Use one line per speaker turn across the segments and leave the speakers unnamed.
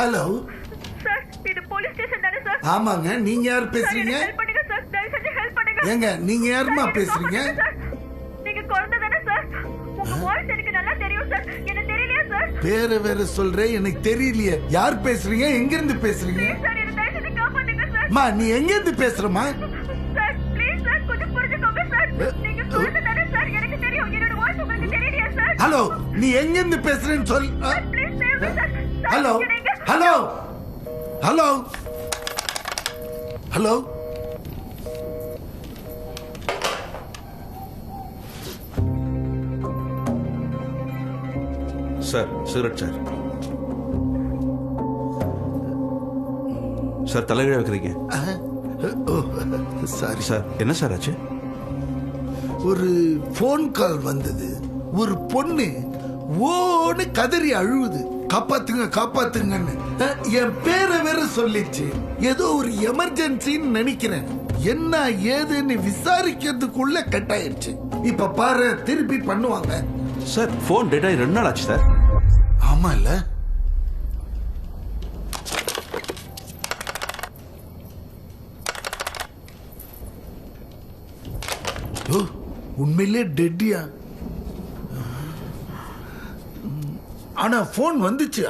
Hello
sir, இது police station தானே sir?
ஆமாங்க, நீங்க யார் பேசுறீங்க?
ஹெல்ப் பண்ணுங்க சார், தயவு செஞ்சு ஹெல்ப் பண்ணுங்க.
ஏங்க நீங்க யாருமா
சார்,
பேசுறீங்க?
சார், நீங்க குழந்தை தானே சார்? உங்க வாய்ஸ் எனக்கு நல்லா தெரியும் சார். என்ன தெரியலையா சார்?
பேரை வேற சொல்றேன், எனக்கு தெரியலையே. யார் பேசுறீங்க? எங்க இருந்து பேசுறீங்க?
ப்ளீஸ் சார், என்ன தயவு செஞ்சு காப்பாத்துங்க சார்.
மா நீ எங்க இருந்து பேசுறமா?
சார், ப்ளீஸ் சார், கொஞ்சம் புரிஞ்சுக்கோங்க சார். நீங்க குழந்தை தானே சார்? எனக்கு தெரியும். என்னோட வாய்ஸ் உங்களுக்கு தெரியலையா சார்?
ஹலோ, நீ எங்க இருந்து பேசுறேன்னு சொல்.
Please save me sir.
Hello hello hello hello
sir, cigarette sir. Sir, தலைகீழ வைக்கிறீங்க.
சாரி
சார், என்ன சார் ஆச்சு?
ஒரு போன் கால் வந்தது. ஒரு பொண்ணு ஓன்னு கதறி அழுவுது, காப்பாத்துங்க காப்பாத்துங்கன்னு. என் பேரை வேற சொல்லிச்சு. ஏதோ ஒரு எமர்ஜென்சின்னு நினைக்கிறேன். என்ன ஏதுன்னு விசாரிக்கிறதுக்குள்ள கட் ஆயிடுச்சு. இப்ப பாரு, திருப்பி பண்ணுவாங்க.
சார், போன் டேட் ஆகி 2 நாள் ஆச்சு சார்.
ஆமா இல்ல? உண்மையிலே டெட்டியா? ஆனா போன் வந்துச்சு.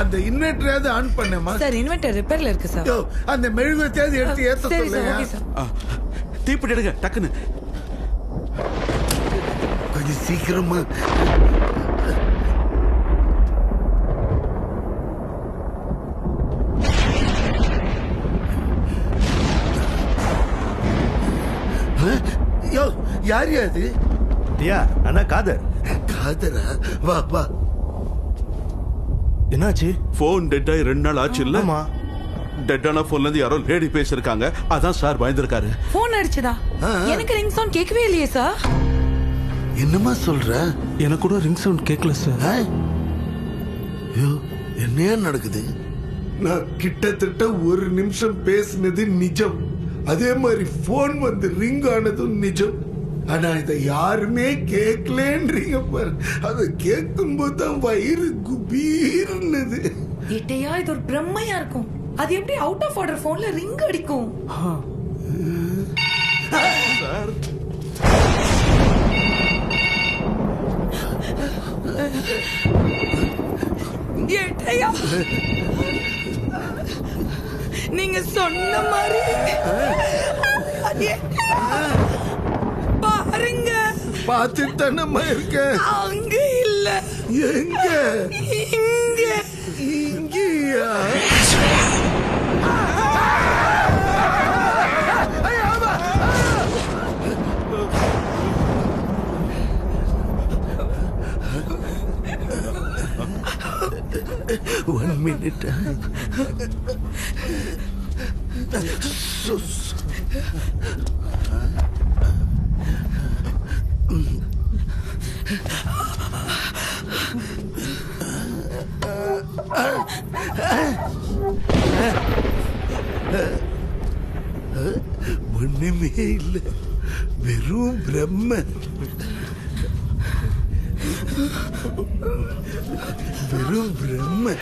அந்த இன்வெர்டராவது ஆன் பண்ணேமா?
சார், இன்வெர்டர் ரிப்பேர்ல இருக்கு சார்.
அந்த மெழுகுவர்த்தியாவது எடுத்து ஏத்த
சரி சார்,
சொல்லுங்க.
Okay sir.
தீப்பெட்டி எடுங்க டக்குன்னு.
கொஞ்சம் சீக்கிரமா. யோ, யார் அது?
ஐயா, அண்ணா காதர்.
காதரா? வா வா.
என்னாச்சு?
போன் டெட் ஆகி 2 நாள் ஆச்சு இல்ல?
ஆமா.
டெட்டான போன்ல இருந்து யாரோ லேடி பேசிருக்காங்க. அதான் சார் பயந்துருக்காரு.
போன் அடிச்சதா? எனக்கு ரிங் சவுண்ட் கேட்கவே இல்லையே சார்.
என்னமா சொல்ற?
எனக்கு கூட ரிங் சவுண்ட் கேட்கல சார்.
ஐயோ, என்ன நடக்குது? நான் கிட்டத்தட்ட 1 நிமிஷம் பேசினது நிஜம். அதே மாதிரி போன் வந்து ரிங் ஆனதும் நிஜம். ஆனா இதை யாருமே கேட்கலன்றீங்க பாரு. அதை கேட்கும் போது தான் வயிறு குபீர்னது.
ஏட்டையா, இது ஒரு பிரம்மையா இருக்கும். அது எப்படி அவுட் ஆஃப் ஆர்டர் போன்ல ரிங் அடிக்கும்?
சார்,
ஏட்டையா, நீங்க சொன்ன மாதிரி பாருங்க.
பார்த்துட்டு தானம்மா இருக்க.
அங்க இல்ல.
எங்க?
இங்க.
இங்கயா? One minute. ஒண்ணுமே இல்லை, வெறும் பிரம்ம. வெறும் பிரம்ம.